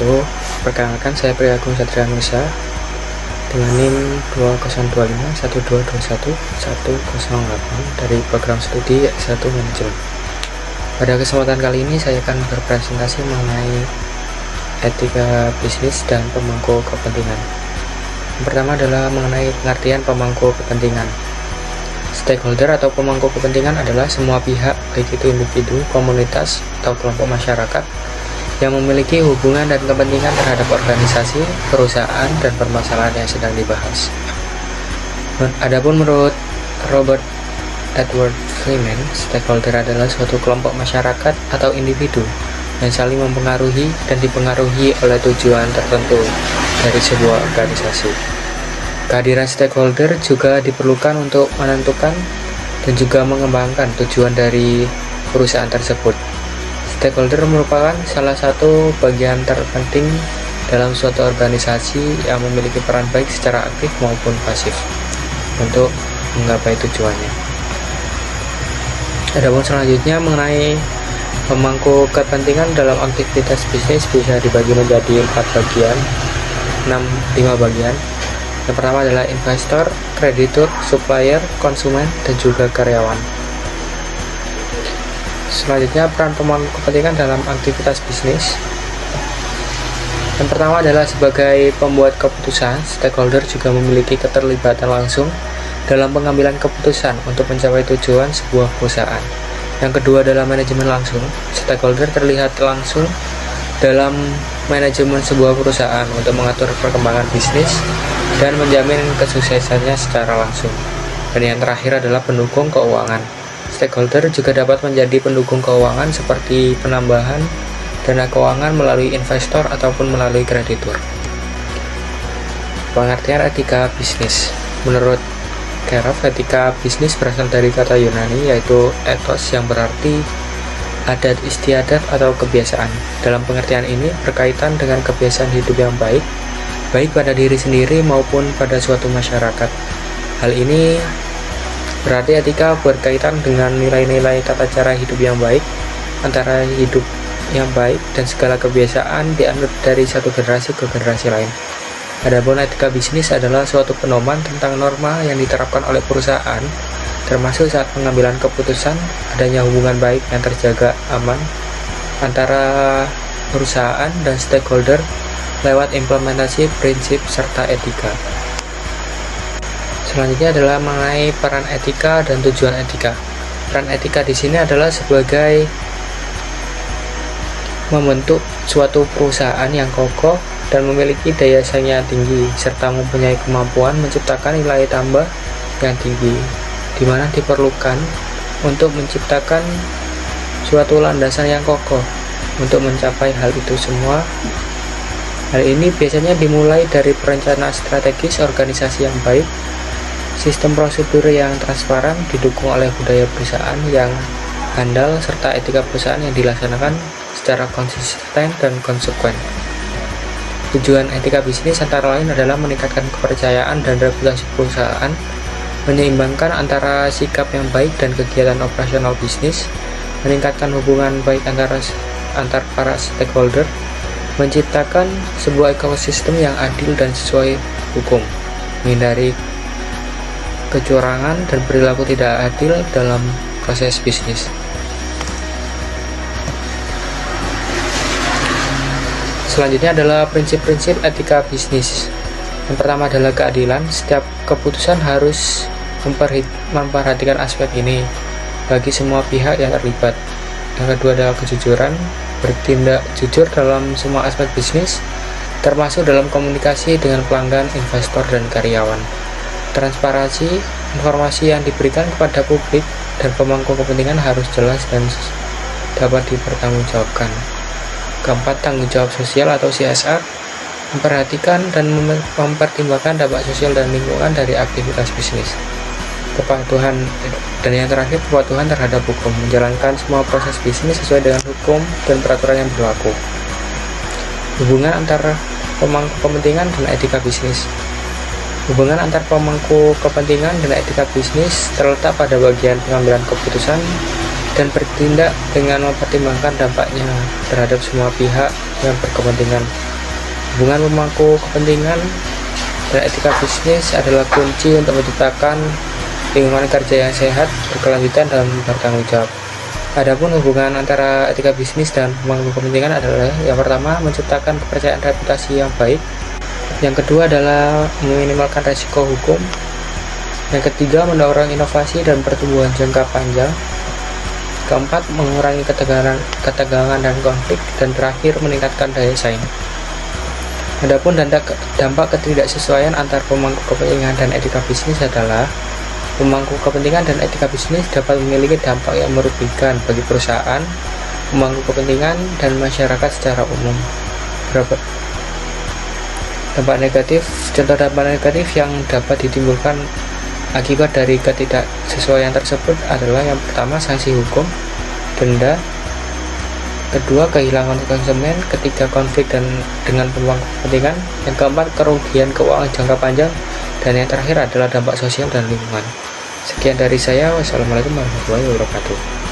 wabarakatuh. Perkenalkan, saya Priagung Satrianusa dengan NIM 20251221 108 dari program studi S1 Manajemen. Pada kesempatan kali ini saya akan berpresentasi mengenai etika bisnis dan pemangku kepentingan. Yang pertama adalah mengenai pengertian pemangku kepentingan. Stakeholder atau pemangku kepentingan adalah semua pihak, baik itu individu, komunitas, atau kelompok masyarakat yang memiliki hubungan dan kepentingan terhadap organisasi, perusahaan, dan permasalahan yang sedang dibahas. Adapun menurut Robert Edward Freeman, stakeholder adalah suatu kelompok masyarakat atau individu yang saling mempengaruhi dan dipengaruhi oleh tujuan tertentu dari sebuah organisasi. Kehadiran stakeholder juga diperlukan untuk menentukan dan juga mengembangkan tujuan dari perusahaan tersebut. Stakeholder merupakan salah satu bagian terpenting dalam suatu organisasi yang memiliki peran baik secara aktif maupun pasif untuk menggapai tujuannya. Adapun selanjutnya mengenai pemangku kepentingan dalam aktivitas bisnis bisa dibagi menjadi 5 bagian. Yang pertama adalah investor, kreditur, supplier, konsumen, dan juga karyawan. Selanjutnya, peran pemangku kepentingan dalam aktivitas bisnis. Yang pertama adalah sebagai pembuat keputusan. Stakeholder juga memiliki keterlibatan langsung dalam pengambilan keputusan untuk mencapai tujuan sebuah perusahaan. Yang kedua adalah manajemen langsung. Stakeholder terlihat langsung dalam manajemen sebuah perusahaan untuk mengatur perkembangan bisnis dan menjamin kesuksesannya secara langsung. Dan yang terakhir adalah pendukung keuangan. Stakeholder juga dapat menjadi pendukung keuangan seperti penambahan dana keuangan melalui investor ataupun melalui kreditur. Pengertian etika bisnis. Menurut Kerov, etika bisnis berasal dari kata Yunani yaitu ethos yang berarti adat istiadat atau kebiasaan. Dalam pengertian ini berkaitan dengan kebiasaan hidup yang baik pada diri sendiri maupun pada suatu masyarakat. Hal ini berarti etika berkaitan dengan nilai-nilai tata cara hidup yang baik, antara hidup yang baik dan segala kebiasaan dianut dari satu generasi ke generasi lain. Adapun etika bisnis adalah suatu pedoman tentang norma yang diterapkan oleh perusahaan, termasuk saat pengambilan keputusan, adanya hubungan baik yang terjaga aman antara perusahaan dan stakeholder lewat implementasi prinsip serta etika. Selanjutnya adalah mengenai peran etika dan tujuan etika. Peran etika di sini adalah sebagai membentuk suatu perusahaan yang kokoh dan memiliki daya saing yang tinggi serta mempunyai kemampuan menciptakan nilai tambah yang tinggi, di mana diperlukan untuk menciptakan suatu landasan yang kokoh untuk mencapai hal itu semua. Hal ini biasanya dimulai dari perencanaan strategis organisasi yang baik, sistem prosedur yang transparan, didukung oleh budaya perusahaan yang handal, serta etika perusahaan yang dilaksanakan secara konsisten dan konsekuen. Tujuan etika bisnis antara lain adalah meningkatkan kepercayaan dan reputasi perusahaan, menyeimbangkan antara sikap yang baik dan kegiatan operasional bisnis, meningkatkan hubungan baik antar para stakeholder, menciptakan sebuah ekosistem yang adil dan sesuai hukum, menghindari kecurangan dan perilaku tidak adil dalam proses bisnis. Selanjutnya adalah prinsip-prinsip etika bisnis. Yang pertama adalah keadilan. Setiap keputusan harus memperhatikan aspek ini bagi semua pihak yang terlibat. Yang kedua adalah kejujuran. Bertindak jujur dalam semua aspek bisnis, termasuk dalam komunikasi dengan pelanggan, investor, dan karyawan. Transparansi, informasi yang diberikan kepada publik dan pemangku kepentingan harus jelas dan dapat dipertanggungjawabkan. Keempat, tanggung jawab sosial atau CSR, memperhatikan dan mempertimbangkan dampak sosial dan lingkungan dari aktivitas bisnis. Kepatuhan, dan yang terakhir kepatuhan terhadap hukum, menjalankan semua proses bisnis sesuai dengan hukum dan peraturan yang berlaku. Hubungan antara pemangku kepentingan dan etika bisnis. Hubungan antar pemangku kepentingan dan etika bisnis terletak pada bagian pengambilan keputusan dan bertindak dengan mempertimbangkan dampaknya terhadap semua pihak yang berkepentingan Hubungan pemangku kepentingan dan etika bisnis adalah kunci untuk menciptakan lingkungan kerja yang sehat, berkelanjutan, dan bertanggung jawab. Adapun hubungan antara etika bisnis dan pemangku kepentingan adalah yang pertama, menciptakan kepercayaan reputasi yang baik. Yang kedua adalah meminimalkan resiko hukum. Yang ketiga, mendorong inovasi dan pertumbuhan jangka panjang. Keempat, mengurangi ketegangan dan konflik. Dan terakhir, meningkatkan daya saing. Adapun dampak ketidaksesuaian antar pemangku kepentingan dan etika bisnis adalah pemangku kepentingan dan etika bisnis dapat memiliki dampak yang merugikan bagi perusahaan, pemangku kepentingan, dan masyarakat secara umum. Contoh dampak negatif yang dapat ditimbulkan akibat dari ketidaksesuaian tersebut adalah yang pertama, sanksi hukum, denda. Kedua, kehilangan konsumen. Ketiga, konflik dengan pemangku kepentingan. Yang keempat, kerugian keuangan jangka panjang. Dan yang terakhir adalah dampak sosial dan lingkungan. Sekian dari saya. Wassalamualaikum warahmatullahi wabarakatuh.